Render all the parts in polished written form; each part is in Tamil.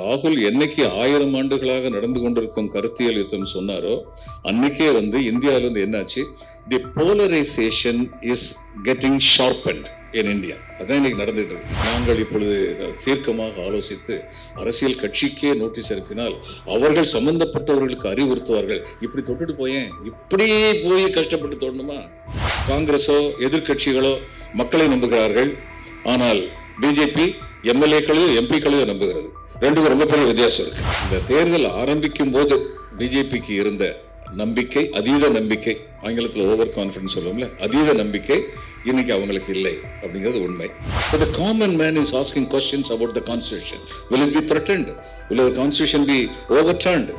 ராகுல் என்னைக்கு 1000 ஆண்டுகளாக நடந்து கொண்டிருக்கும் கருத்தியல் யுத்தம் சொன்னாரோ அன்னைக்கே இந்தியாவில் என்னாச்சு, the polarisation is getting sharpened in India. அதான் இன்னைக்கு நடந்துட்டு இருக்கு. நாங்கள் இப்பொழுது தீர்க்கமாக ஆலோசித்து அரசியல் கட்சிக்கே நோட்டீஸ் அனுப்பினால் அவர்கள் சம்பந்தப்பட்டவர்களுக்கு அறிவுறுத்துவார்கள். இப்படி தொட்டுட்டு போயேன், இப்படியே போய் கஷ்டப்பட்டு தொடணுமா? காங்கிரஸோ எதிர்கட்சிகளோ மக்களை நம்புகிறார்கள், ஆனால் பிஜேபி எம்எல்ஏக்களையோ எம்பிக்களையோ நம்புகிறது. ரெண்டுக்கும் ரொம்ப பெரிய வித்தியாசம் இருக்கு. இந்த தேர்தல் ஆரம்பிக்கும் போது பிஜேபிக்கு இருந்த நம்பிக்கை, அதீத நம்பிக்கை, ஆங்கிலத்தில் ஓவர் கான்ஃபிடன்ஸ் சொல்லுவோம்ல, அதீத நம்பிக்கை இன்னைக்கு அவங்களுக்கு இல்லை அப்படிங்கிறது உண்மை. But the common man is asking questions about the constitution. Will it be threatened? Will our constitution be overturned?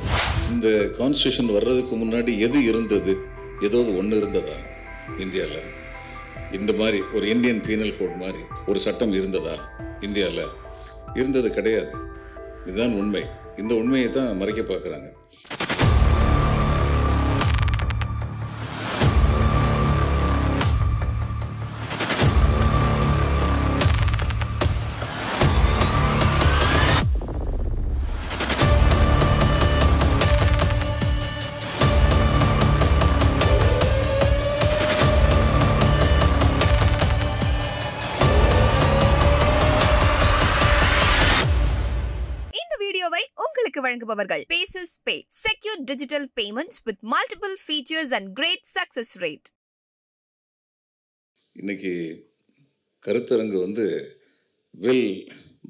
இந்த கான்ஸ்டியூஷன் வர்றதுக்கு முன்னாடி எது இருந்தது? ஏதாவது ஒன்று இருந்ததா இந்தியாவில்? இந்த மாதிரி ஒரு இந்தியன் பீனல் கோட் மாதிரி ஒரு சட்டம் இருந்ததா இந்தியாவில்? இருந்தது கிடையாது. இதுதான் உண்மை. இந்த உண்மையை தான் மறைக்க பார்க்குறாங்க. உங்களுக்கு வழங்குபவர்கள் Paysys Pay, secure digital payments with multiple features and great success rate. இன்னைக்கு கருத்தரங்கு will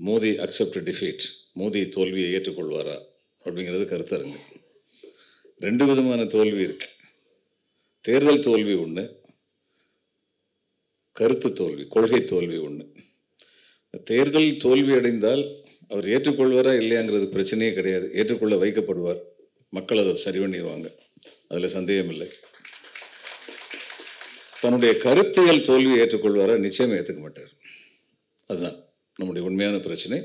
Modi accept defeat, Modi தோல்வியை ஏற்றுக்கொள்வாரா அப்படிங்கிறது கருத்தரங்கு. ரெண்டு விதமான தோல்வி இருக்கு. தேர்தல் தோல்வி ஒன்று, கருத்து தோல்வி, கொள்கை தோல்வி ஒன்று. தேர்தல் தோல்வி அடைந்தால் அவர் ஏற்றுக்கொள்வாரா இல்லையாங்கிறது பிரச்சனையே கிடையாது. ஏற்றுக்கொள்ள வைக்கப்படுவார். மக்கள் அதை சரி பண்ணிடுவாங்க, அதில் சந்தேகம் இல்லை. தன்னுடைய கருத்தியல் தோல்வியை ஏற்றுக்கொள்வாரா? நிச்சயமாக ஏற்றுக்க மாட்டார். அதுதான் நம்முடைய உண்மையான பிரச்சனை.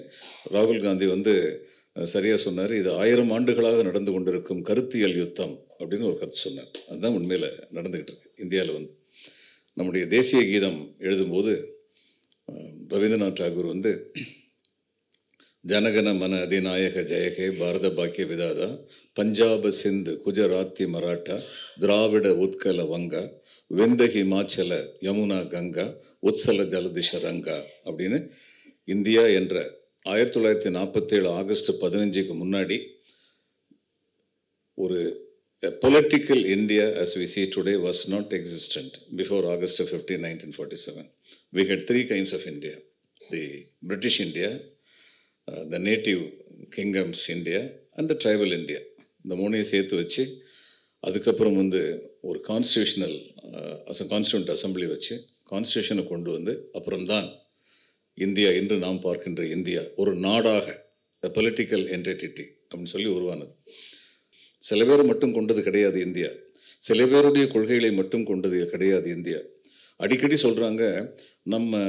ராகுல் காந்தி சரியாக சொன்னார், இது 1000 ஆண்டுகளாக நடந்து கொண்டிருக்கும் கருத்தியல் யுத்தம் அப்படின்னு ஒரு கருத்து சொன்னார். அதுதான் உண்மையில் நடந்துக்கிட்டு இருக்கு இந்தியாவில். நம்முடைய தேசிய கீதம் எழுதும்போது ரவீந்திரநாத் டாகூர் ஜனகன மன அதிநாயக ஜெயகே பாரத பாக்கிய விதாதா பஞ்சாப சிந்து குஜராத்தி மராட்டா திராவிட உத்கல வங்கா வெந்த ஹிமாச்சல யமுனா கங்கா உத்சல ஜலதிஷ ரங்கா அப்படின்னு இந்தியா என்ற 1947 ஆகஸ்ட் 15க்கு முன்னாடி ஒரு political India as we see today was not existent before August 15, 1947. We had three kinds of India: the British India, the native kingdoms India and the tribal India. இந்த மூணையும் சேர்த்து வச்சு அதுக்கப்புறம் ஒரு கான்ஸ்டியூஷனல் கான்ஸ்டியூண்ட் அசம்பிளி வச்சு கான்ஸ்டியூஷனை கொண்டு அப்புறம்தான் இந்தியா இன்று நாம் பார்க்கின்ற இந்தியா ஒரு நாடாக பொலிட்டிக்கல் என்டிட்டி அப்படின்னு சொல்லி உருவானது. சில பேர் மட்டும் கொண்டது கிடையாது இந்தியா, சில பேருடைய கொள்கைகளை மட்டும் கொண்டது கிடையாது இந்தியா. அடிக்கடி சொல்கிறாங்க, நம்ம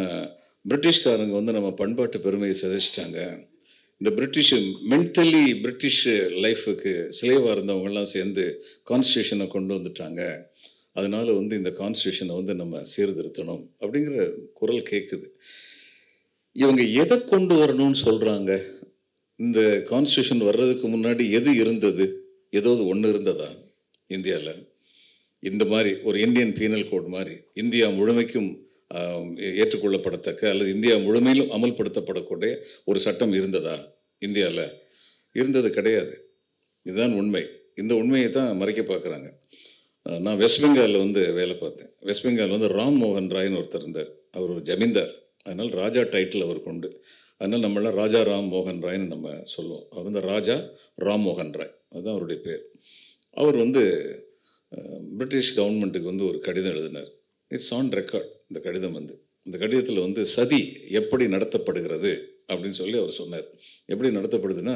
பிரிட்டிஷ்காரங்க நம்ம பண்பாட்டு பெருமையை சிதைச்சிட்டாங்க. இந்த மென்டலி பிரிட்டிஷ் லைஃபுக்கு சிலேவாக இருந்தவங்கெல்லாம் சேர்ந்து கான்ஸ்டியூஷனை கொண்டு வந்துட்டாங்க. அதனால் இந்த கான்ஸ்டியூஷனை நம்ம சீர்திருத்தணும் அப்படிங்கிற குரல் கேட்குது. இவங்க எதை கொண்டு வரணும்னு சொல்கிறாங்க? இந்த கான்ஸ்டியூஷன் வர்றதுக்கு முன்னாடி எது இருந்தது? ஏதாவது ஒன்று இருந்ததா இந்தியாவில்? இந்த மாதிரி ஒரு இந்தியன் பீனல் கோட் மாதிரி இந்தியா முழுமைக்கும் ஏற்றுக்கொள்ளப்படத்தக்க அல்லது இந்தியா முழுமையிலும் அமல்படுத்தப்படக்கூடிய ஒரு சட்டம் இருந்ததா இந்தியாவில்? இருந்தது கிடையாது. இதுதான் உண்மை. இந்த உண்மையை தான் மறைக்க பார்க்குறாங்க. நான் வெஸ்ட் பெங்காலில் வேலை பார்த்தேன். வெஸ்ட் பெங்கால் ராம் மோகன் ராய்னு ஒருத்தர் இருந்தார். அவர் ஒரு ஜமீன்தார், அதனால் ராஜா டைட்டில் அவருக்கு உண்டு. அதனால் நம்மளாம் ராஜா ராம் மோகன் ராய்னு நம்ம சொல்லுவோம். அவர் ராஜா ராம் மோகன் ராய், அதுதான் அவருடைய பேர். அவர் பிரிட்டிஷ் கவர்மெண்ட்டுக்கு ஒரு கடிதம் எழுதினார். It's on record. இந்த கடிதம் இந்த கடிதத்தில் சதி எப்படி நடத்தப்படுகிறது அப்படின்னு சொல்லி அவர் சொன்னார். எப்படி நடத்தப்படுதுன்னா,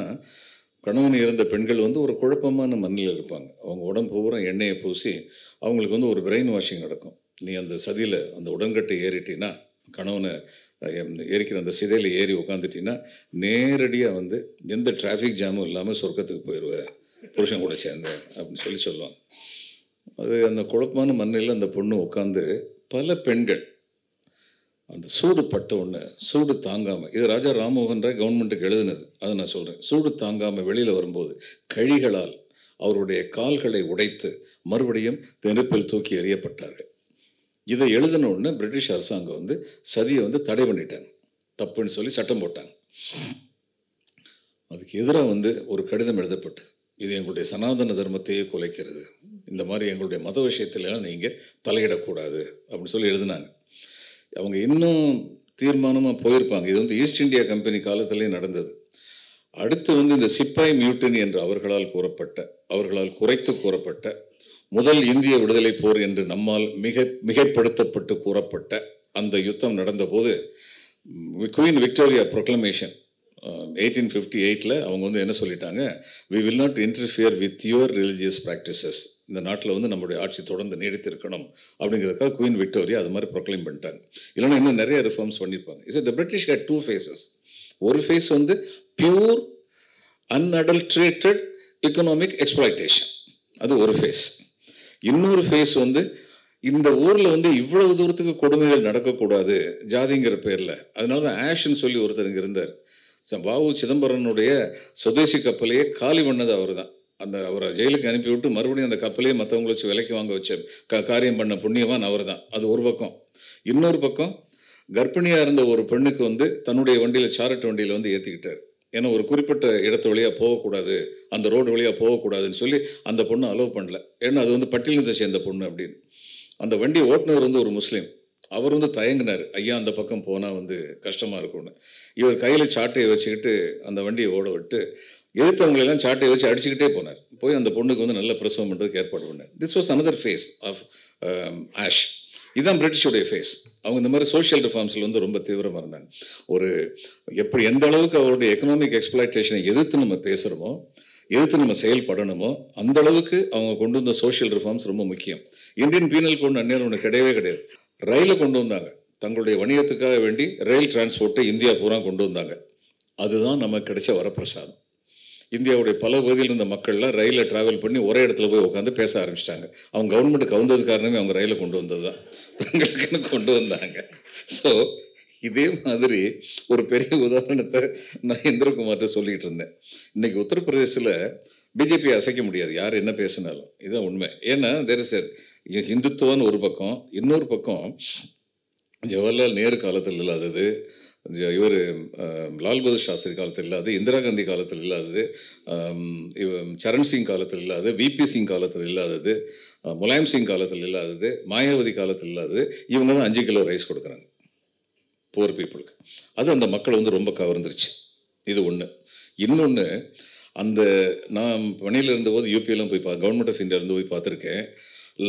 கணவன் இறந்த பெண்கள் ஒரு குழப்பமான மண்ணில் இருப்பாங்க. அவங்க உடம்பு பூரா எண்ணெயை பூசி அவங்களுக்கு ஒரு பிரெயின் வாஷிங் நடக்கும். நீ அந்த சதியில் அந்த உடன்கட்டை ஏறிட்டின்னா, கணவனை ஏறிக்கிற அந்த சிதையில் ஏறி உட்காந்துட்டின்னா நேரடியாக எந்த டிராஃபிக் ஜாமும் இல்லாமல் சொர்க்கத்துக்கு போயிடுவேன் புருஷன் கூட சேர்ந்து அப்படின்னு சொல்லுவாங்க. அது அந்த குழப்பமான மண்ணில் அந்த பொண்ணு உட்காந்து பல பெண்கள் அந்த சூடு பட்ட ஒன்று சூடு தாங்காமல், இது ராஜா ராம்மோகன் ராய் கவர்மெண்ட்டுக்கு எழுதினது, அதை நான் சொல்கிறேன். சூடு தாங்காமல் வெளியில் வரும்போது கழிகளால் அவருடைய கால்களை உடைத்து மறுபடியும் நெருப்பில் தூக்கி எறியப்பட்டார்கள். இதை எழுதின உடனே பிரிட்டிஷ் அரசாங்கம் வந்து சதியை வந்து தடை பண்ணிட்டாங்க, தப்புன்னு சொல்லி சட்டம் போட்டாங்க. அதுக்கு எதிராக வந்து ஒரு கடிதம் எழுதப்பட்டது. இது எங்களுடைய சனாதன தர்மத்தையே குலைக்கிறது, இந்த மாதிரி எங்களுடைய மத விஷயத்திலலாம் நீங்கள் தலையிடக்கூடாது அப்படின்னு சொல்லி எழுதினாங்க. அவங்க இன்னும் தீர்மானமாக போயிருப்பாங்க. இது வந்து ஈஸ்ட் இந்தியா கம்பெனி காலத்திலே நடந்தது. அடுத்து வந்து இந்த சிப்பாய் மியூட்டினி என்று அவர்களால் குறைத்து கூறப்பட்ட முதல் இந்திய விடுதலை போர் என்று நம்மால் மிகைப்படுத்தப்பட்டு கூறப்பட்ட அந்த யுத்தம் நடந்தபோது குவீன் விக்டோரியா ப்ரொக்ளமேஷன் 1858 அவங்க வந்து என்ன சொல்லிட்டாங்க, we will not interfere with your religious practices. இந்த நாட்டில் வந்து நம்மளுடைய ஆட்சி தொடர்ந்து நீடித்திருக்கணும் அப்படிங்கிறதுக்காக குவீன் விக்டோரியா அது மாதிரி ப்ரொக்ளைம் பண்ணிட்டாங்க. இல்லைன்னா இன்னும் நிறைய ரிஃபார்ம்ஸ் பண்ணியிருப்பாங்க. So the British had 2 phases. ஒரு ஃபேஸ் வந்து பியூர் அன்அடல்ட்ரேட்டட் எக்கனாமிக் எக்ஸ்ப்ளாய்டேஷன், அது ஒரு ஃபேஸ். இன்னொரு ஃபேஸ் வந்து இந்த ஊரில் வந்து இவ்வளவு தூரத்துக்கு கொடுமைகள் நடக்கக்கூடாது ஜாதிங்கிற பேரில். அதனால தான் ஆஷ்ன்னு சொல்லி ஒருத்தர் இங்கே இருந்தார். வாவு சிதம்பரனுடைய சுதேசி கப்பலையே காலி பண்ணது அவர் தான். அவரை ஜெயிலுக்கு அனுப்பிவிட்டு மறுபடியும் அந்த கப்பலையே மற்றவங்களை வச்சு விலைக்கு வாங்க வச்ச காரியம் பண்ண புண்ணியவான் அவர் தான். அது ஒரு பக்கம். இன்னொரு பக்கம் கர்ப்பிணியாக இருந்த ஒரு பெண்ணுக்கு வந்து தன்னுடைய வண்டியில் சாரட்டு வண்டியில் வந்து ஏற்றிக்கிட்டார். ஏன்னா ஒரு குறிப்பிட்ட இடத்து வழியாக போகக்கூடாது, அந்த ரோடு வழியாக போகக்கூடாதுன்னு சொல்லி அந்த பொண்ணு அலோவ் பண்ணல. ஏன்னா அது வந்து பட்டியலினத்தை சேர்ந்த பொண்ணு அப்படின்னு. அந்த வண்டி ஓட்டுநர் வந்து ஒரு முஸ்லீம். அவர் வந்து தயங்கினார், ஐயா அந்த பக்கம் போனால் வந்து கஷ்டமாக இருக்கும்னு. இவர் கையில் சாட்டையை வச்சுக்கிட்டு அந்த வண்டியை ஓட விட்டு எதிர்த்தவங்களெல்லாம் சாட்டையை வச்சு அடிச்சுக்கிட்டே போனார். போய் அந்த பொண்ணுக்கு வந்து நல்ல பிரசவம் பண்ணுறதுக்கு ஏற்பாடு பண்ணார். This was another phase of Ashe. இதுதான் பிரிட்டிஷோடைய ஃபேஸ். அவங்க இந்த மாதிரி சோஷியல் ரிஃபார்ம்ஸில் வந்து ரொம்ப தீவிரமாக இருந்தாங்க. எந்த அளவுக்கு அவருடைய எக்கனாமிக் எக்ஸ்ப்ளாய்டேஷனை எதிர்த்து நம்ம பேசுகிறோமோ, எதிர்த்து நம்ம செயல்படணுமோ, அந்த அளவுக்கு அவங்க கொண்டு வந்த சோஷியல் ரிஃபார்ம்ஸ் ரொம்ப முக்கியம். இந்தியன் பீனல் கோட் அந்நேரம் ஒன்று கிடையவே கிடையாது. ரயிலை கொண்டு வந்தாங்க, தங்களுடைய வணிகத்துக்காக வேண்டி ரயில் டிரான்ஸ்போர்ட்டை இந்தியா பூரா கொண்டு வந்தாங்க. அதுதான் நமக்கு கிடைச்ச வரப்பிரசாதம். இந்தியாவுடைய பல பகுதியில் இருந்த மக்கள்லாம் ரயிலில் ட்ராவல் பண்ணி ஒரே இடத்துல போய் உட்காந்து பேச ஆரம்பிச்சிட்டாங்க. அவங்க கவர்மெண்ட்டுக்கு வந்தது காரணமே அவங்க ரயிலை கொண்டு வந்தது தான், தங்களுக்குன்னு கொண்டு வந்தாங்க. ஸோ இதே மாதிரி ஒரு பெரிய உதாரணத்தை நான் இந்திரகுமார்கிட்ட சொல்லிகிட்டு இருந்தேன். இன்றைக்கி உத்தரப்பிரதேசில் பிஜேபி அசைக்க முடியாது, யார் என்ன பேசினாலும். இதுதான் உண்மை. ஏன்னா தேர் இஸ் இந்துத்துவான்னு ஒரு பக்கம், இன்னொரு பக்கம் ஜவஹர்லால் நேரு காலத்தில் இல்லாதது, இவர் லால் பகதூர் சாஸ்திரி காலத்தில் இல்லாது, இந்திரா காந்தி காலத்தில் இல்லாதது, சரண் சிங் காலத்தில் இல்லாதது, விபி சிங் காலத்தில் இல்லாதது, முலாயம் சிங் காலத்தில் இல்லாதது, மாயாவதி காலத்தில் இல்லாதது. இவங்க தான் 5 கிலோ ரைஸ் கொடுக்குறாங்க புவர் பீப்புளுக்கு. அது அந்த மக்களை வந்து ரொம்ப கவர்ந்துருச்சு. இது ஒன்று. இன்னொன்று, நான் பணியில் இருந்தபோது யூபியெல்லாம் போய் கவர்மெண்ட் ஆஃப் இந்தியா இருந்து போய் பார்த்துருக்கேன்.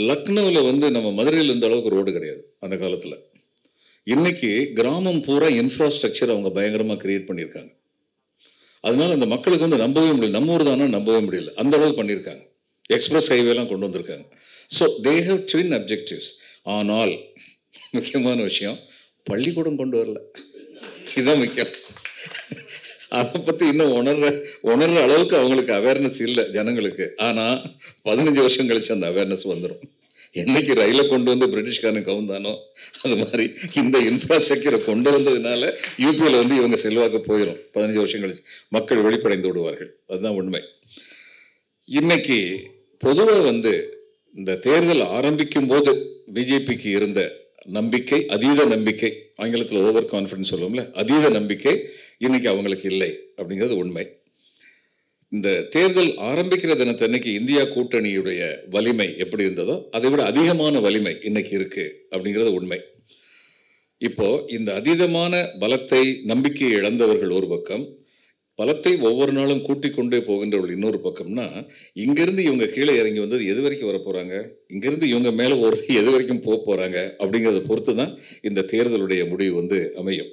லக்னோவில் வந்து நம்ம மதுரையில் இருந்த அளவுக்கு ரோடு கிடையாது அந்த காலத்தில். இன்னைக்கு கிராமம் பூரா இன்ஃப்ராஸ்ட்ரக்சர் அவங்க பயங்கரமாக கிரியேட் பண்ணியிருக்காங்க. அதனால அந்த மக்களுக்கு வந்து நம்பவே முடியல, நம்ம ஊர் தானே நம்பவே முடியல, அந்த அளவுக்கு பண்ணியிருக்காங்க. எக்ஸ்பிரஸ் ஹைவேலாம் கொண்டு வந்திருக்காங்க. So they have twin objectives. ஆனால் முக்கியமான விஷயம், பள்ளிக்கூடம் கொண்டு வரல. இதுதான் முக்கியம். அதை பற்றி இன்னும் உணர்ற அளவுக்கு அவங்களுக்கு அவேர்னஸ் இல்லை ஜனங்களுக்கு. ஆனால் 15 வருஷம் கழிச்சு அந்த அவேர்னஸ் வந்துடும். என்னைக்கு ரயிலை கொண்டு வந்து பிரிட்டிஷ்காரன் கவுந்தானோ அது மாதிரி இந்த இன்ஃப்ராஸ்ட்ரக்சரை கொண்டு வந்ததுனால யூபியில் வந்து இவங்க செல்வாக்கு போயிடும். 15 வருஷம் கழிச்சு மக்கள் வெளிப்படைந்து விடுவார்கள். அதுதான் உண்மை. இன்னைக்கு பொதுவாக வந்து இந்த தேர்தல் ஆரம்பிக்கும் போது பிஜேபிக்கு இருந்த நம்பிக்கை, அதீத நம்பிக்கை, ஆங்கிலத்தில் ஓவர் கான்ஃபிடன்ஸ் சொல்லுவோம்ல, அதீத நம்பிக்கை இன்னைக்கு அவங்களுக்கு இல்லை அப்படிங்கிறது உண்மை. இந்த தேர்தல் ஆரம்பிக்கிற தினத்தன்னைக்கு இந்தியா கூட்டணியுடைய வலிமை எப்படி இருந்ததோ அதை விட அதிகமான வலிமை இன்னைக்கு இருக்கு அப்படிங்கிறது உண்மை. இப்போ இந்த அதீதமான பலத்தை, நம்பிக்கையை இழந்தவர்கள் ஒரு பக்கம், பலத்தை ஒவ்வொரு நாளும் கூட்டிக் கொண்டே போகின்றவர்கள் இன்னொரு பக்கம்னா, இங்கிருந்து இவங்க கீழே இறங்கி வந்தது எது வரைக்கும் வர போறாங்க, இங்கிருந்து இவங்க மேலே போகிறது எது வரைக்கும் போக போறாங்க அப்படிங்கிறத பொறுத்து தான் இந்த தேர்தலுடைய முடிவு வந்து அமையும்.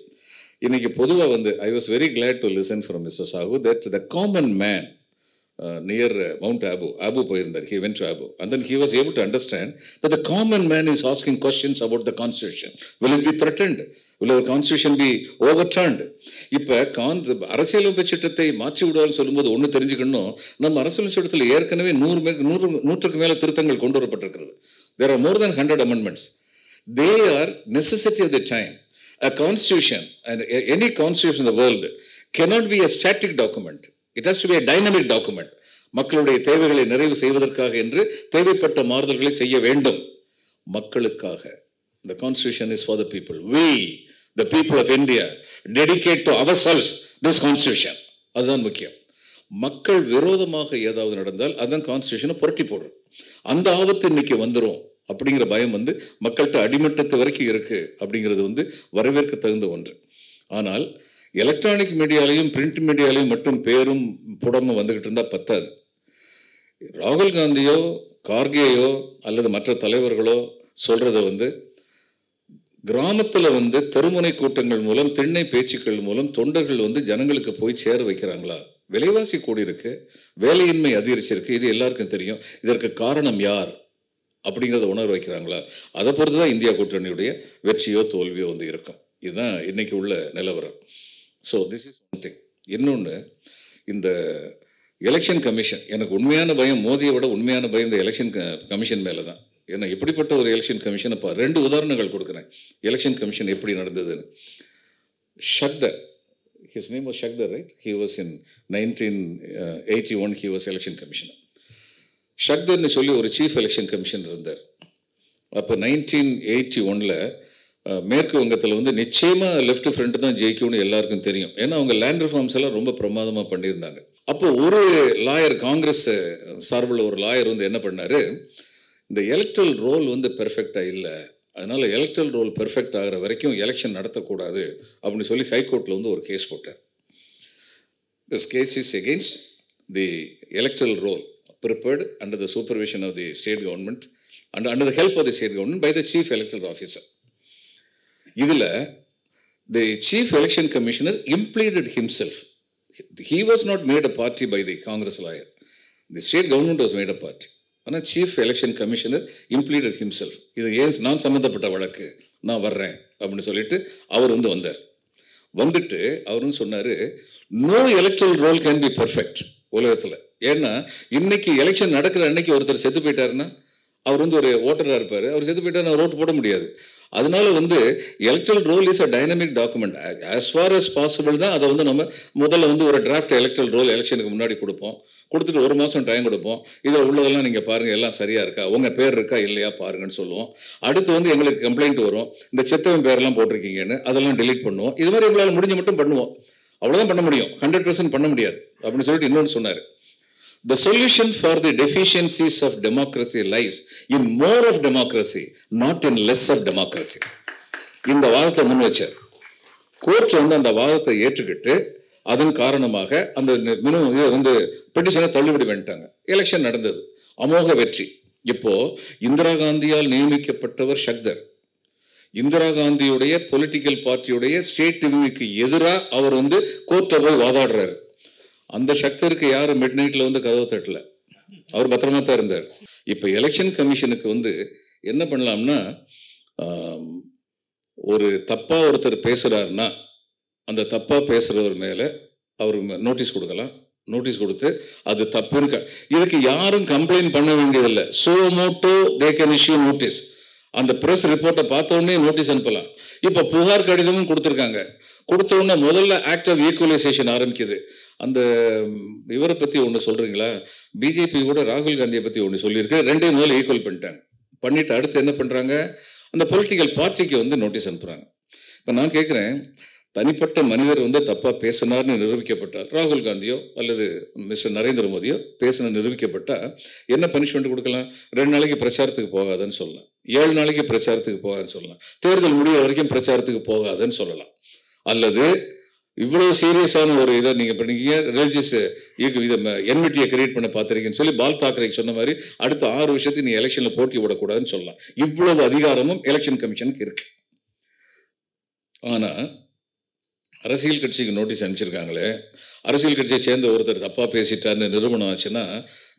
இன்னைக்கு பொதுவாக வந்து I was very glad to listen from mister Sahu that the common man near Mount Abu போயிருந்தார். He went to Abu and then he was able to understand that the common man is asking questions about the constitution. Will it be threatened? Will our constitution be overturned? இப்போ அரசியலமைப்பு சட்டத்தை மாற்றி விடுவான்னு சொல்லும்போது ஒன்று தெரிஞ்சுக்கணும், நம்ம அரசியலமைப்பு சட்டத்தில் ஏற்கனவே 100க்கு மேலே திருத்தங்கள் கொண்டு வரப்பட்டிருக்கிறது. There are more than 100 amendments. They are necessity of the time. A constitution and any constitution in the world cannot be a static document. It has to be a dynamic document. மக்களுடைய தேவைகளை நிறைவு செய்வதற்காக என்று தேவைப்பட்ட மாறுதல்களை செய்ய வேண்டும். மக்களுக்காக. The constitution is for the people. We, the people of India, dedicate to ourselves this constitution. அதுதான் முக்கியம். மக்கள் விரோதமாக ஏதாவது நடந்தால் அதான் கான்ஸ்டியூஷனை புரட்டி போடுறது. அந்த ஆபத்து இன்னைக்கு வந்துடும் அப்படிங்கிற பயம் வந்து மக்கள்கிட்ட அடிமட்டத்து வரைக்கும் இருக்கு அப்படிங்கிறது வரவேற்க தகுந்த ஒன்று. ஆனால் எலக்ட்ரானிக் மீடியாலையும் பிரிண்ட் மீடியாலையும் மட்டும் பேரும் புடமும் வந்துகிட்டு இருந்தால் பத்தாது. ராகுல் காந்தியோ கார்கேயோ அல்லது மற்ற தலைவர்களோ சொல்றத கிராமத்தில் தெருமுனை கூட்டங்கள் மூலம் திண்ணை பேச்சுக்கள் மூலம் தொண்டர்கள் ஜனங்களுக்கு போய் சேர வைக்கிறாங்களா? விலைவாசி கூடி இருக்கு, வேலையின்மை அதிகரிச்சிருக்கு, இது எல்லாருக்கும் தெரியும். இதற்கு காரணம் யார் அப்படிங்கிறத உணர வைக்கிறாங்களா? அதை பொறுத்து தான் இந்தியா கூட்டணியுடைய வெற்றியோ தோல்வியோ இருக்கும். இதுதான் இன்னைக்கு உள்ள நிலவரம். So this is one thing. இன்னொன்று, இந்த எலெக்ஷன் கமிஷன், எனக்கு உண்மையான பயம் மோதியை விட உண்மையான பயம் இந்த எலெக்ஷன் கமிஷன் மேலே தான். ஏன்னா எப்படிப்பட்ட ஒரு எலெக்ஷன் கமிஷன், இப்போ 2 உதாரணங்கள் கொடுக்குறேன் எலெக்ஷன் கமிஷன் எப்படி நடந்ததுன்னு. ஷக்தர், his name was Shakdar, right? He was in 1981, he was election commissioner. ஷக்தர்னு சொல்லி ஒரு சீஃப் எலெக்ஷன் கமிஷனர் இருந்தார். அப்போ 1981 மேற்கு வங்கத்தில் நிச்சயமாக லெஃப்ட் ஃப்ரண்ட் தான் ஜெயிக்கும்னு எல்லாருக்கும் தெரியும். ஏன்னா அவங்க லேண்ட் ரிஃபார்ம்ஸ் எல்லாம் ரொம்ப பிரமாதமாக பண்ணியிருந்தாங்க. அப்போ ஒரு லாயர், காங்கிரஸ் சார்பில் ஒரு லாயர் என்ன பண்ணார், இந்த எலக்ட்ரல் ரோல் பெர்ஃபெக்டாக இல்லை, அதனால் எலக்ட்ரல் ரோல் பெர்ஃபெக்ட் ஆகிற வரைக்கும் எலெக்ஷன் நடத்தக்கூடாது அப்படின்னு சொல்லி ஹைகோர்ட்டில் ஒரு கேஸ் போட்டார். This case is against the electoral roll prepared under the supervision of the state government and under the help of the state government by the chief electoral officer. இதில் the chief election commissioner impleaded himself. He was not made a party by the Congress lawyer. The state government was made a party. ஆனால் chief election commissioner impleaded himself. இது ஏன் நான் சம்மந்தப்பட்ட வழக்கு, நான் வர்றேன் அப்படின்னு சொல்லிட்டு அவர் வந்தார். வந்துட்டு அவர் சொன்னார், no electoral role can be perfect உலகத்தில். ஏன்னா இன்னைக்கு எலெக்ஷன் நடக்கிற அன்னைக்கு ஒருத்தர் செத்து போயிட்டாருன்னா அவர் ஒரு ஓட்டராக இருப்பார், அவர் செத்து போயிட்டாருன்னா அவர் ஓட்டு போட முடியாது. அதனால electoral role is a dynamic document. As for us possible தான் அதை நம்ம முதல்ல ஒரு டிராஃப்ட் எலக்ட்ரல் ரோல் எலெக்ஷனுக்கு முன்னாடி கொடுப்போம். கொடுத்துட்டு 1 மாதம் டைம் கொடுப்போம். இதில் உள்ளதெல்லாம் நீங்கள் பாருங்கள், எல்லாம் சரியாக இருக்கா, உங்கள் பேர் இருக்கா இல்லையா பாருங்கன்னு சொல்லுவோம். அடுத்து எங்களுக்கு கம்ப்ளைண்ட் வரும், இந்த செத்தவன் பேரெல்லாம் போட்டிருக்கீங்கன்னு, அதெல்லாம் டெலீட் பண்ணுவோம். இது மாதிரி எங்களால் முடிஞ்ச மட்டும் பண்ணுவோம். அவ்வளோதான் பண்ண முடியும், 100% பண்ண முடியாது அப்படின்னு சொல்லிட்டு இன்னொன்று சொன்னார். The solution for the deficiencies of democracy lies in more of democracy, not in less of democracy. இந்த வாதத்தை முன் வச்சார். கோர்ட் அந்த வாதத்தை ஏற்றுக்கிட்டு அதன் காரணமாக அந்த பெட்டிஷனை தள்ளுபடி பண்ணிட்டாங்க. எலெக்ஷன் நடந்தது, அமோக வெற்றி. இப்போ இந்திரா காந்தியால் நியமிக்கப்பட்டவர் ஷக்தர். இந்திரா காந்தியுடைய பொலிட்டிக்கல் பார்ட்டியுடைய ஸ்டேட் டிவிக்கு எதிராக அவர் கோர்ட்டை போய் வாதாடுறாரு. அந்த சக்தருக்கு யாரும் மிட் நைட்டில் கதவை தட்டல, அவர் பத்திரமா தான் இருந்தார். இப்போ எலெக்ஷன் கமிஷனுக்கு என்ன பண்ணலாம்னா, ஒரு தப்பாக ஒருத்தர் பேசுகிறாருன்னா அந்த தப்பாக பேசுகிறவர் மேலே அவர் நோட்டீஸ் கொடுக்கலாம். நோட்டீஸ் கொடுத்து அது தப்புன்னு இதுக்கு யாரும் கம்ப்ளைண்ட் பண்ண வேண்டியதில்லை. Suo motu they can issue notice. அந்த ப்ரெஸ் ரிப்போர்ட்டை பார்த்தோன்னே நோட்டீஸ் அனுப்பலாம். இப்போ புகார் கடிதமும் கொடுத்துருக்காங்க. கொடுத்த உடனே முதல்ல ஆக்ட் ஆஃப் ஈக்குவலைசேஷன் ஆரம்பிக்குது. அந்த இவரை பற்றி ஒன்று சொல்கிறீங்களா, பிஜேபி கூட ராகுல் காந்தியை பற்றி ஒன்று சொல்லியிருக்கு, 2 முதல்ல ஈக்குவல் பண்ணிட்டு அடுத்து என்ன பண்ணுறாங்க, அந்த பொலிட்டிக்கல் பார்ட்டிக்கு நோட்டீஸ் அனுப்புகிறாங்க. இப்போ நான் கேட்குறேன், தனிப்பட்ட மனிதர் தப்பாக பேசினார்னு நிரூபிக்கப்பட்டார், ராகுல் காந்தியோ அல்லது மிஸ்டர் நரேந்திர மோடியோ பேசின நிரூபிக்கப்பட்டால் என்ன பனிஷ்மெண்ட் கொடுக்கலாம்? 2 நாளைக்கு பிரச்சாரத்துக்கு போகாதுன்னு சொல்லலாம், 7 நாளைக்கு பிரச்சாரத்துக்கு போகாதுன்னு சொல்லலாம், தேர்தல் முடிகிற வரைக்கும் பிரச்சாரத்துக்கு போகாதுன்னு சொல்லலாம். அல்லது இவ்வளவு சீரியஸான ஒரு இதை நீங்கள் பண்ணீங்க, ரிலீஜியஸ் இதை என்மிட்டியை கிரியேட் பண்ண பார்த்துருக்கீங்கன்னு சொல்லி பால் தாக்கரேக்கு சொன்ன மாதிரி அடுத்த 6 வருஷத்துக்கு நீ எலெக்ஷனில் போட்டி விடக்கூடாதுன்னு சொல்லலாம். இவ்வளவு அதிகாரமும் எலெக்ஷன் கமிஷனுக்கு இருக்கு. ஆனால் அரசியல் கட்சிக்கு நோட்டீஸ் அனுப்பிச்சிருக்காங்களே, அரசியல் கட்சியை சேர்ந்த ஒருத்தர் தப்பாக பேசிட்டாருன்னு நிரூபணம் ஆச்சுன்னா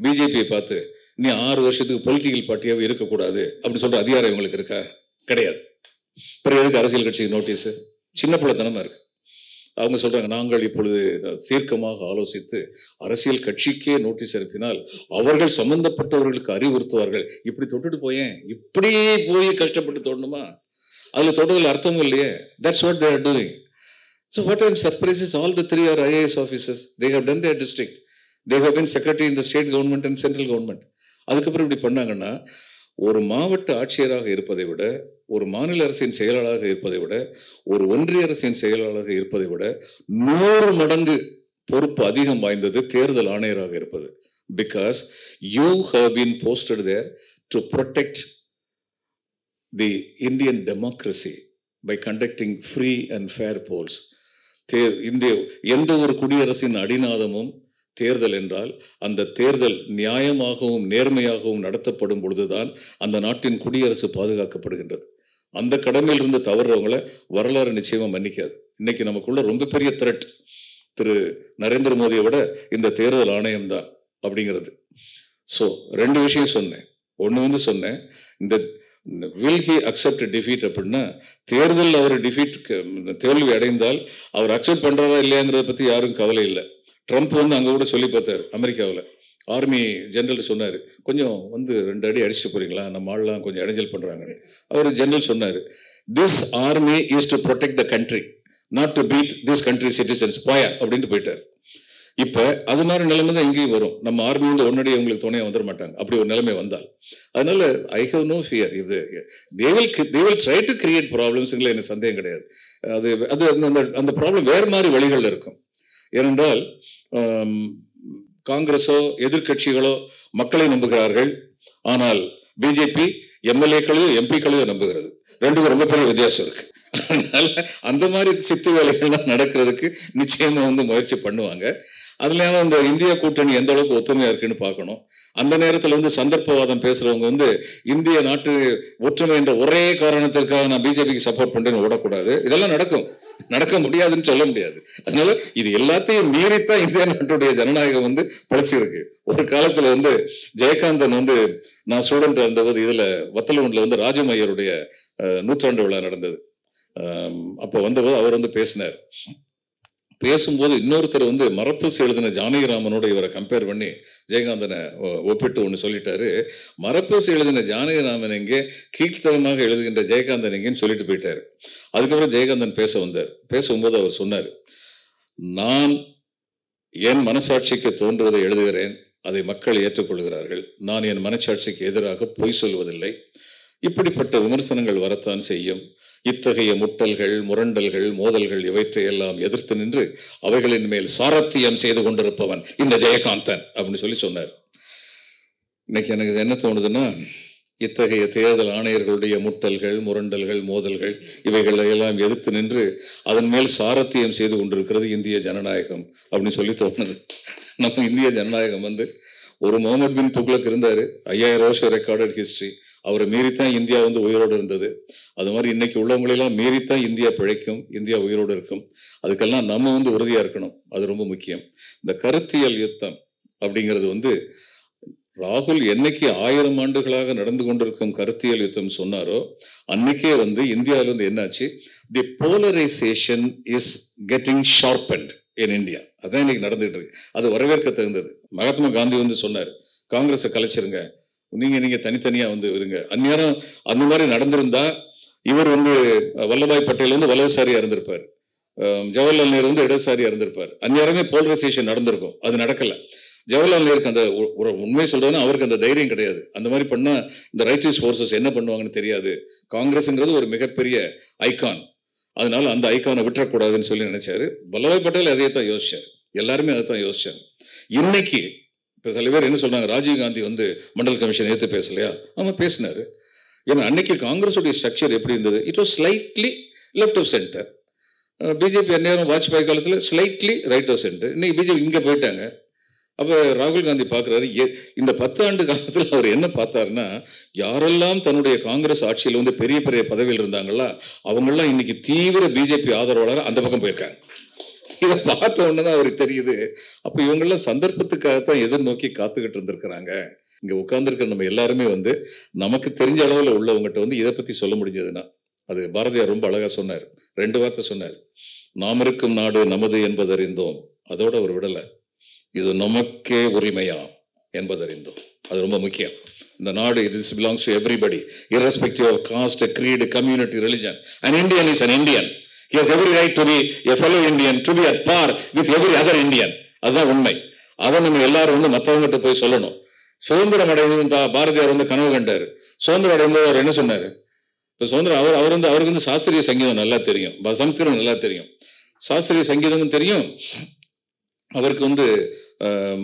பிஜேபியை பார்த்து நீ 6 வருஷத்துக்கு பொலிட்டிக்கல் பார்ட்டியாகவே இருக்கக்கூடாது அப்படின்னு சொல்கிற அதிகாரம் இவங்களுக்கு இருக்கா? கிடையாது. அப்புறம் எதுக்கு அரசியல் கட்சிக்கு நோட்டீஸு? சின்ன பிள்ளைத்தனமாக இருக்குது. அவங்க சொல்கிறாங்க, நாங்கள் இப்பொழுது தீர்க்கமாக ஆலோசித்து அரசியல் கட்சிக்கே நோட்டீஸ் அனுப்பினால் அவர்கள் சம்பந்தப்பட்டவர்களுக்கு அறிவுறுத்துவார்கள். இப்படி தொட்டுட்டு போயேன், இப்படியே போய் கஷ்டப்பட்டு தோணுமா? அதில் தொடர்தில் அர்த்தமும் இல்லையே. That's what they are doing. So what I'm surprise is all the 3 are IAS officers. They have done their district. They have been secretary in the state government and central government. அதுக்கப்புறம் இப்படி பண்ணாங்கன்னா, ஒரு மாவட்ட ஆட்சியராக இருப்பதை விட, ஒரு மாநில அரசின் செயலாளராக இருப்பதை விட, ஒரு ஒன்றிய அரசின் செயலாளராக இருப்பதை விட 100 மடங்கு பொறுப்பு அதிகம் வாய்ந்தது தேர்தல் ஆணையராக இருப்பது. Because you have been posted there to protect the Indian democracy by conducting free and fair polls. எந்த ஒரு குடியரசின் அடிநாதமும் தேர்தல் என்றால் அந்த தேர்தல் நியாயமாகவும் நேர்மையாகவும் நடத்தப்படும் பொழுதுதான் அந்த நாட்டின் குடியரசு பாதுகாக்கப்படுகின்றது. அந்த கடமையிலிருந்து தவறுறவங்களை வரலாறு நிச்சயமா மன்னிக்காது. இன்னைக்கு நமக்குள்ள ரொம்ப பெரிய த்ரெட் திரு நரேந்திர மோடியை விட இந்த தேர்தல் ஆணையம் தான் அப்படிங்கிறது. ஸோ 2 விஷயம் சொன்னேன். ஒன்று சொன்னேன், இந்த வில் ஹி அக்செப்ட் டிஃபீட் அப்படின்னா, தேர்தல் அவர் தோல்வி அடைந்தால் அவர் அக்செப்ட் பண்றதா இல்லையாங்கிறத பத்தி யாரும் கவலை இல்லை. ட்ரம்ப் அங்கே கூட சொல்லி பார்த்தாரு. அமெரிக்காவில் ஆர்மி ஜெனரல் சொன்னார், கொஞ்சம் 2 அடி அடிச்சுட்டு போறீங்களா, நம்ம ஆள்லாம் கொஞ்சம் இடைஞ்சல் பண்ணுறாங்க. அவர் ஜெனரல் சொன்னார், this army is to protect the country, not to beat this country citizens, போயா அப்படின்ட்டு போயிட்டார். இப்போ அது மாதிரி நிலைமை தான் இங்கேயும் வரும். நம்ம ஆர்மி ஒன்னடி உங்களுக்கு துணையாக வந்துட மாட்டாங்க அப்படி ஒரு நிலைமை வந்தால். அதனால ஐ ஹவ் நோ ஃபியர். இது they will try to create ப்ராப்ளம்ஸுங்கள எனக்கு சந்தேகம் கிடையாது. அது அந்த ப்ராப்ளம் வேறு மாதிரி வழிகளில் இருக்கும். ஏனென்றால் காங்கிரஸோ எதிர்கட்சிகளோ மக்களை நம்புகிறார்கள், ஆனால் பிஜேபி எம்எல்ஏக்களையும் எம்பிக்களையும் நம்புகிறது. 2க்கும் ரொம்ப பெரிய வித்தியாசம் இருக்கு. அதனால அந்த மாதிரி சித்து வேலைகள்லாம் நடக்கிறதுக்கு நிச்சயமா முயற்சி பண்ணுவாங்க. அதுல இந்த இந்தியா கூட்டணி எந்த அளவுக்கு ஒத்துமையா இருக்குன்னு பார்க்கணும். அந்த நேரத்தில் சந்தர்ப்பவாதம் பேசுறவங்க இந்திய நாட்டு ஒற்றுமை என்ற ஒரே காரணத்திற்காக நான் பிஜேபிக்கு சப்போர்ட் பண்றேன்னு ஓடக்கூடாது. இதெல்லாம் நடக்க முடியாதுன்னு சொல்ல முடியாது. அதனால இது எல்லாத்தையும் மீறித்தான் இந்திய நாட்டுடைய ஜனநாயகம் பழச்சிருக்கு. ஒரு காலத்துல ஜெயகாந்தன் நான் ஸ்டூடெண்ட் இருந்தபோது இதுல வத்தலகுண்டுல ராஜமையருடைய 100ஆண்டு விழா நடந்தது. அப்போ வந்தபோது அவர் பேசினார். பேசும்போது இன்னொருத்தர் மரப்பூசி எழுதின ஜானகிராமனோட இவரை கம்பேர் பண்ணி ஜெயகாந்தனை ஒப்பிட்டு ஒன்று சொல்லிட்டாரு. மரப்பூசி எழுதின ஜானகிராமன் எங்கே, கீழ்த்தரமாக எழுதுகின்ற ஜெயகாந்தன் எங்கேன்னு சொல்லிட்டு போயிட்டாரு. அதுக்கப்புறம் ஜெயகாந்தன் பேசும்போது அவர் சொன்னார், நான் என் மனசாட்சிக்கு தோன்றுவதை எழுதுகிறேன், அதை மக்கள் ஏற்றுக்கொள்கிறார்கள். நான் என் மனசாட்சிக்கு எதிராக பொய் சொல்வதில்லை. இப்படிப்பட்ட விமர்சனங்கள் வரத்தான் செய்யும். இத்தகைய முட்டல்கள், முரண்டல்கள், மோதல்கள் இவற்றையெல்லாம் எதிர்த்து நின்று அவைகளின் மேல் சாரத்தியம் செய்து கொண்டிருப்பவன் இந்த ஜெயகாந்தன் அப்படின்னு சொன்னார். இன்னைக்கு எனக்கு என்ன தோணுதுன்னா, இத்தகைய தேர்தல் ஆணையர்களுடைய முட்டல்கள், முரண்டல்கள், மோதல்கள் இவைகளை எல்லாம் எதிர்த்து நின்று அதன் மேல் சாரத்தியம் செய்து கொண்டிருக்கிறது இந்திய ஜனநாயகம் அப்படின்னு தோணுது. நம்ம இந்திய ஜனநாயகம் ஒரு முகமது பின் துக்ளக் இருந்தாரு, 5000 வருஷம் ரெக்கார்டட் ஹிஸ்டரி. அவரை மீறித்தான் இந்தியா உயிரோடு இருந்தது. அது மாதிரி இன்னைக்கு உள்ளவங்களெல்லாம் மீறித்தான் இந்தியா பிழைக்கும், இந்தியா உயிரோடு இருக்கும். அதுக்கெல்லாம் நம்ம உறுதியா இருக்கணும். அது ரொம்ப முக்கியம். இந்த கருத்தியல் யுத்தம் அப்படிங்கிறது ராகுல் என்னைக்கு 1000 ஆண்டுகளாக நடந்து கொண்டிருக்கும் கருத்தியல் யுத்தம் சொன்னாரோ அன்னைக்கே இந்தியாவில் என்னாச்சு, the polarisation is getting sharpened in India. அதான் இன்னைக்கு நடந்துட்டு இருக்கு. அது வரவேற்க தகுந்தது. மகாத்மா காந்தி சொன்னார், காங்கிரஸை கலைச்சிருங்க, நீங்க தனித்தனியா இருங்க. அந்நேரம் அந்த மாதிரி நடந்திருந்தா இவர் வல்லபாய் பட்டேல் வலதுசாரியா இருந்திருப்பார், ஜவஹர்லால் நேரு இடதுசாரியா இருந்திருப்பார். அந்நேரமே போலரைசேஷன் நடந்திருக்கும். அது நடக்கல. ஜவஹர்லால் நேருக்கு அந்த உண்மை சொல்றதுன்னா அவருக்கு அந்த தைரியம் கிடையாது. அந்த மாதிரி பண்ணா இந்த ரைட்டிஸ்ட் ஃபோர்ஸஸ் என்ன பண்ணுவாங்கன்னு தெரியாது. காங்கிரஸ்ங்கிறது ஒரு மிகப்பெரிய ஐகான், அதனால அந்த ஐகானை விட்டுறக்கூடாதுன்னு நினைச்சாரு. வல்லபாய் பட்டேல் அதையே தான் யோசிச்சார். எல்லாருமே அதை தான் யோசிச்சாங்க. இன்னைக்கு இப்போ சில பேர் என்ன சொல்றாங்க, ராஜீவ்காந்தி மண்டல் கமிஷன் ஏற்று பேசலையா? ஆமாம் பேசினாரு. ஏன்னா அன்னைக்கு காங்கிரஸுடைய ஸ்ட்ரக்சர் எப்படி இருந்தது, it was slightly left of centre. BJP அந்நேரம் வாஜ்பாய் காலத்தில் ஸ்லைட்லி ரைட் ஆஃப் சென்டர். இன்னைக்கு பிஜேபி இங்கே போயிட்டாங்க. அப்போ ராகுல் காந்தி பார்க்குறாரு, இந்த 10 ஆண்டு காலத்தில் அவர் என்ன பார்த்தாருன்னா, யாரெல்லாம் தன்னுடைய காங்கிரஸ் ஆட்சியில் பெரிய பெரிய பதவியில் இருந்தாங்களா அவங்கெல்லாம் இன்னைக்கு தீவிர பிஜேபி ஆதரவாளர் அந்த பக்கம் போயிருக்காங்க. இதை பார்த்த உடனே தான் அவருக்கு தெரியுது, அப்போ இவங்கெல்லாம் சந்தர்ப்பத்துக்காகத்தான் எதிர்நோக்கி காத்துக்கிட்டு இருந்திருக்கிறாங்க. இங்கே உட்கார்ந்துருக்கிற நம்ம எல்லாருமே நமக்கு தெரிஞ்ச அளவில் உள்ளவங்ககிட்ட இதை பற்றி சொல்ல முடிஞ்சதுன்னா, அது பாரதியார் ரொம்ப அழகாக சொன்னார். 2 வார்த்தை சொன்னார், நாம் இருக்கும் நாடு நமது என்பதறிந்தோம், அதோட அவர் விடலை, இது நமக்கே உரிமையா என்பதறிந்தோம். அது ரொம்ப முக்கியம். இந்த நாடு, this belongs to everybody, irrespective of caste, creed, community, religion. An Indian is an Indian. He has every right to be a fellow Indian, to be at par with every other Indian. அதுதான் உண்மை. அதை நம்ம எல்லாரும் வந்து மற்றவங்ககிட்ட போய் சொல்லணும். சுதந்திரம் அடைந்து பாரதியார் வந்து கனவு கண்டார். சுதந்திரம் அடையும்போது அவர் என்ன சொன்னார்? இப்போ சுதந்திரம் அவருக்கு வந்து சாஸ்திரிய சங்கீதம் நல்லா தெரியும், சம்ஸ்கிருதம் நல்லா தெரியும், சாஸ்திரிய சங்கீதமும் தெரியும், அவருக்கு வந்து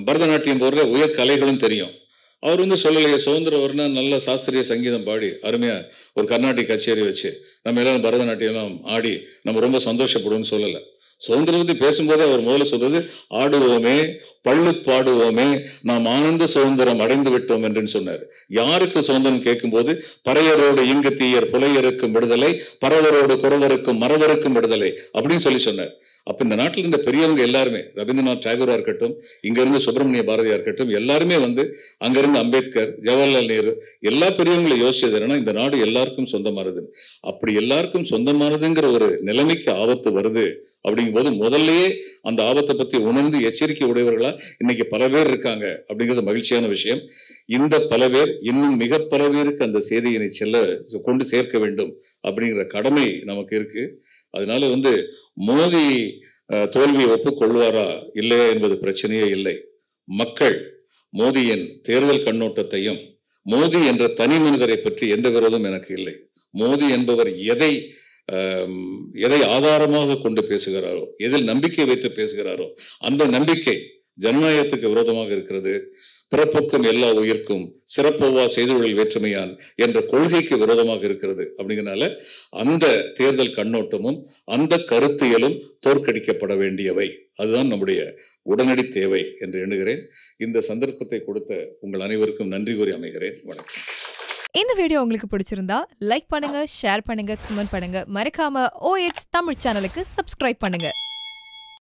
பரதநாட்டியம் போன்ற உயர் கலைகளும் தெரியும். அவர் வந்து சொல்லலையே, சுதந்திரம் வரனா நல்ல சாஸ்திரிய சங்கீதம் பாடி அருமையாக ஒரு கர்நாடிக் கச்சேரி வச்சு நம்ம எல்லாரும் பரதநாட்டியம்லாம் ஆடி நம்ம ரொம்ப சந்தோஷப்படுவோம்னு சொல்லலை. சுதந்திரம் பற்றி பேசும்போதே அவர் முதல்ல சொல்றது, ஆடுவோமே பள்ளு பாடுவோமே நாம் ஆனந்த சுதந்திரம் அடைந்து விட்டோம் என்று சொன்னார். யாருக்கு சுதந்திரம் கேட்கும்போது, பறையரோடு இங்கு தீயர் புலையருக்கும் விடுதலை, பறவரோடு குறவருக்கும் மறவருக்கும் விடுதலை அப்படின்னு சொன்னார். அப்ப இந்த நாட்டில் இருந்த பெரியவங்க எல்லாருமே, ரவீந்திரநாத் டாகூரா இருக்கட்டும், இங்க இருந்து சுப்பிரமணிய பாரதியா இருக்கட்டும், எல்லாருமே வந்து அங்கிருந்து அம்பேத்கர், ஜவஹர்லால் நேரு, எல்லா பெரியவங்களும் யோசிச்சது என்னன்னா, இந்த நாடு எல்லாருக்கும் சொந்தமானது. அப்படி எல்லாருக்கும் சொந்தமானதுங்கிற ஒரு நிலைமைக்கு ஆபத்து வருது அப்படிங்கும் போது முதல்லயே அந்த ஆபத்தை பத்தி உணர்ந்து எச்சரிக்கை உடையவர்களா இன்னைக்கு பல பேர் இருக்காங்க அப்படிங்கிறது மகிழ்ச்சியான விஷயம். இந்த பல பேர் இன்னும் மிக பல பேருக்கு அந்த செய்தியினை கொண்டு சேர்க்க வேண்டும் அப்படிங்கிற கடமை நமக்கு இருக்கு. அதனால வந்து மோடி தோல்வியை ஒப்புக்கொள்வாரா இல்லையா என்பது பிரச்சனையே இல்லை. மக்கள் மோடியின் தேர்தல் கண்ணோட்டத்தையும், மோடி என்ற தனி மனிதரை பற்றி எந்த விரோதமும் எனக்கு இல்லை. மோடி என்பவர் எதை ஆதாரமாக கொண்டு பேசுகிறாரோ, எதில் நம்பிக்கை வைத்து பேசுகிறாரோ, அந்த நம்பிக்கை ஜனநாயகத்துக்கு விரோதமாக இருக்கிறது. பிறப்புக்கும் எல்லா உயிர்க்கும் சிறப்போவா செய்தொழில் வேற்றுமையான் என்ற கொள்கைக்கு விரோதமாக இருக்கிறது. அப்படிங்கிறனால அந்த தேர்தல் கண்ணோட்டமும் அந்த கருத்தியலும் தோற்கடிக்கப்பட வேண்டியவை. அதுதான் நம்முடைய உடனடி தேவை என்று எண்ணுகிறேன். இந்த சந்தர்ப்பத்தை கொடுத்த உங்கள் அனைவருக்கும் நன்றி கூறி அமைகிறேன். வணக்கம். இந்த வீடியோ உங்களுக்கு பிடிச்சிருந்தா லைக் பண்ணுங்க, ஷேர் பண்ணுங்க, கமெண்ட் பண்ணுங்க. மறக்காம OH தமிழ் சேனலுக்கு சப்ஸ்கிரைப் பண்ணுங்க.